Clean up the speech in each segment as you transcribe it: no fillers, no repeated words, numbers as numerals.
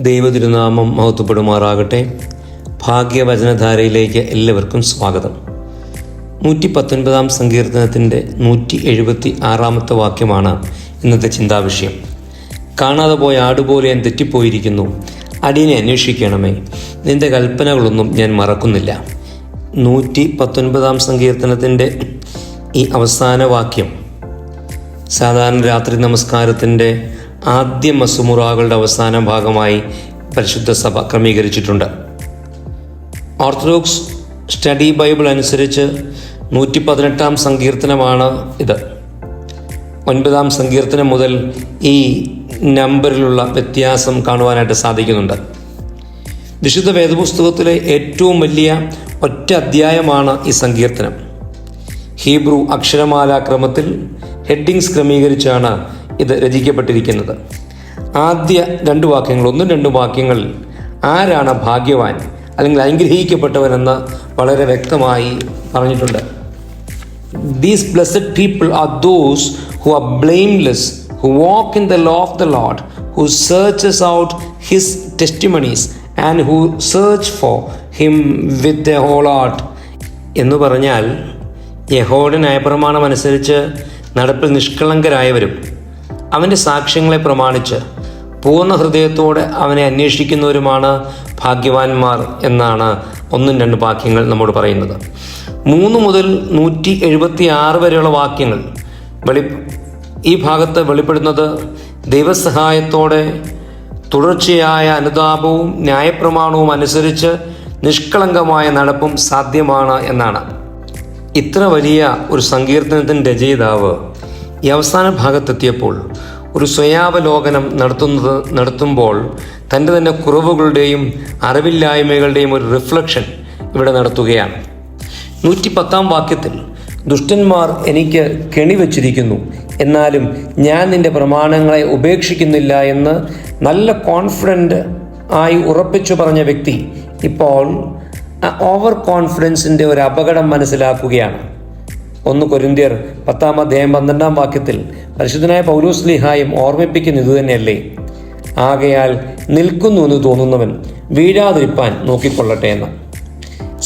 ദൈവതിരുനാമം മഹത്വപ്പെടുമാറാകട്ടെ. ഭാഗ്യവചനധാരയിലേക്ക് എല്ലാവർക്കും സ്വാഗതം. 119 സങ്കീർത്തനത്തിൻ്റെ 176 വാക്യമാണ് ഇന്നത്തെ ചിന്താവിഷയം. കാണാതെ പോയ ആടുപോലെ ഞാൻ തെറ്റിപ്പോയിരിക്കുന്നു, അടിയനെ അന്വേഷിക്കണമേ, നിന്റെ കൽപ്പനകളൊന്നും ഞാൻ മറക്കുന്നില്ല. 119 സങ്കീർത്തനത്തിൻ്റെ ഈ അവസാന വാക്യം സാധാരണ രാത്രി നമസ്കാരത്തിൻ്റെ ആദ്യ മസുമുറാകളുടെ അവസാന ഭാഗമായി പരിശുദ്ധ സഭ ക്രമീകരിച്ചിട്ടുണ്ട്. ഓർത്തഡോക്സ് സ്റ്റഡി ബൈബിൾ അനുസരിച്ച് 118 സങ്കീർത്തനമാണ് ഇത്. 9 സങ്കീർത്തനം മുതൽ ഈ നമ്പറിലുള്ള വ്യത്യാസം കാണുവാനായിട്ട് സാധിക്കുന്നുണ്ട്. വിശുദ്ധ വേദപുസ്തകത്തിലെ ഏറ്റവും വലിയ ഒറ്റ അധ്യായമാണ് ഈ സങ്കീർത്തനം. ഹീബ്രു അക്ഷരമാലാക്രമത്തിൽ ഹെഡിങ്സ് ക്രമീകരിച്ചാണ് ഇത് രചിക്കപ്പെട്ടിരിക്കുന്നത്. ആദ്യ 2 വാക്യങ്ങൾ, 1-2 വാക്യങ്ങൾ ആരാണ് ഭാഗ്യവാൻ അല്ലെങ്കിൽ അനുഗ്രഹിക്കപ്പെട്ടവനെന്ന് വളരെ വ്യക്തമായി പറഞ്ഞിട്ടുണ്ട്. These blessed people are those who are blameless, who walk in the law of the Lord, who searches out his testimonies and who search for him with their whole heart. എന്ന് പറഞ്ഞാൽ യഹോവയുടെ ന്യായപ്രമാണം അനുസരിച്ച് നടപ്പിൽ നിഷ്കളങ്കരായവരും അവൻ്റെ സാക്ഷ്യങ്ങളെ പ്രമാണിച്ച് പൂർണ്ണ ഹൃദയത്തോടെ അവനെ അന്വേഷിക്കുന്നവരുമാണ് ഭാഗ്യവാന്മാർ എന്നാണ് 1-2 വാക്യങ്ങൾ നമ്മോട് പറയുന്നത്. 3 മുതൽ 176 വരെയുള്ള വാക്യങ്ങൾ ഈ ഭാഗത്ത് വെളിപ്പെടുന്നത് ദൈവസഹായത്തോടെ തുടർച്ചയായ അനുതാപവും ന്യായപ്രമാണവും അനുസരിച്ച് നിഷ്കളങ്കമായ നടപ്പും സാധ്യമാണ് എന്നാണ്. ഇത്ര വലിയ ഒരു സങ്കീർത്തനത്തിൻ്റെ രചയിതാവ് ഈ അവസാന ഭാഗത്തെത്തിയപ്പോൾ ഒരു സ്വയാവലോകനം നടത്തുമ്പോൾ തൻ്റെ തന്നെ കുറവുകളുടെയും അറിവില്ലായ്മകളുടെയും ഒരു റിഫ്ലക്ഷൻ ഇവിടെ നടത്തുകയാണ്. 110 വാക്യത്തിൽ ദുഷ്ടന്മാർ എനിക്ക് കെണിവെച്ചിരിക്കുന്നു, എന്നാലും ഞാൻ നിന്റെ പ്രമാണങ്ങളെ ഉപേക്ഷിക്കുന്നില്ല എന്ന് നല്ല കോൺഫിഡൻ്റ് ആയി ഉറപ്പിച്ചു പറഞ്ഞ വ്യക്തി ഇപ്പോൾ ഓവർ കോൺഫിഡൻസിൻ്റെ ഒരു അപകടം മനസ്സിലാക്കുകയാണ്. 1 കൊരിന്ത്യർ 10-12 വാക്യത്തിൽ പരിശുദ്ധനായ പൗലോസ്ലീഹായും ഓർമ്മിപ്പിക്കുന്ന ഇതുതന്നെയല്ലേ, ആകയാൽ നിൽക്കുന്നു എന്ന് തോന്നുന്നവൻ വീഴാതിരിപ്പാൻ നോക്കിക്കൊള്ളട്ടെ എന്ന്.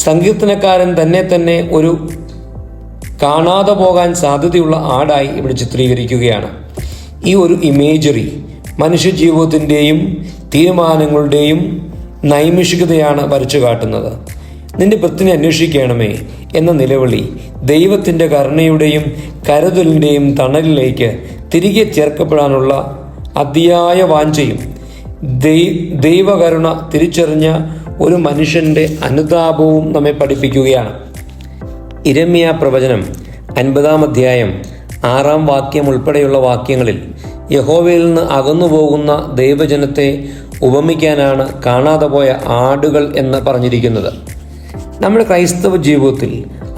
സങ്കീർത്തനക്കാരൻ തന്നെ ഒരു കാണാതെ പോകാൻ സാധ്യതയുള്ള ആടായി ഇവിടെ ചിത്രീകരിക്കുകയാണ്. ഈ ഒരു ഇമേജറി മനുഷ്യജീവിതത്തിൻ്റെയും തീരുമാനങ്ങളുടെയും നൈമിഷികതയാണ് വരച്ചു കാട്ടുന്നത്. നിന്റെ വൃത്തിനെ അന്വേഷിക്കണമേ എന്ന നിലവിളി ദൈവത്തിൻ്റെ കരുണയുടെയും കരുതലിൻ്റെയും തണലിലേക്ക് തിരികെ ചേർക്കപ്പെടാനുള്ള അതിയായ വാഞ്ചയും ദൈവകരുണ തിരിച്ചറിഞ്ഞ ഒരു മനുഷ്യൻ്റെ അനുതാപവും നമ്മെ പഠിപ്പിക്കുകയാണ്. ഇരമ്യ പ്രവചനം 50 അധ്യായം 6 വാക്യം ഉൾപ്പെടെയുള്ള വാക്യങ്ങളിൽ യഹോവയിൽ നിന്ന് അകന്നുപോകുന്ന ദൈവജനത്തെ ഉപമിക്കാനാണ് കാണാതെ പോയ ആടുകൾ എന്ന് പറഞ്ഞിരിക്കുന്നത്. നമ്മുടെ ക്രൈസ്തവ ജീവിതത്തിൽ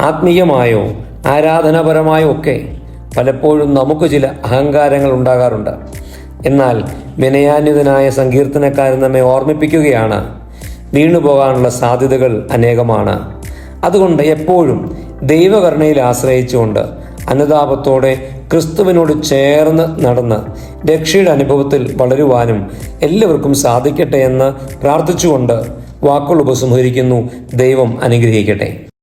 ആത്മീയമായോ ആരാധനാപരമായോ ഒക്കെ പലപ്പോഴും നമുക്ക് ചില അഹങ്കാരങ്ങൾ ഉണ്ടാകാറുണ്ട്. എന്നാൽ വിനയാന്വിതനായ സങ്കീർത്തനക്കാരൻ നമ്മെ ഓർമ്മിപ്പിക്കുകയാണ്, വീണുപോകാനുള്ള സാധ്യതകൾ അനേകമാണ്. അതുകൊണ്ട് എപ്പോഴും ദൈവകരുണയിൽ ആശ്രയിച്ചുകൊണ്ട് അനുതാപത്തോടെ ക്രിസ്തുവിനോട് ചേർന്ന് നടന്ന് രക്ഷയുടെ അനുഭവത്തിൽ വളരുവാനും എല്ലാവർക്കും സാധിക്കട്ടെ എന്ന് പ്രാർത്ഥിച്ചുകൊണ്ട് വാക്കുകൾ ഉപസംഹരിക്കുന്നു. ദൈവം അനുഗ്രഹിക്കട്ടെ.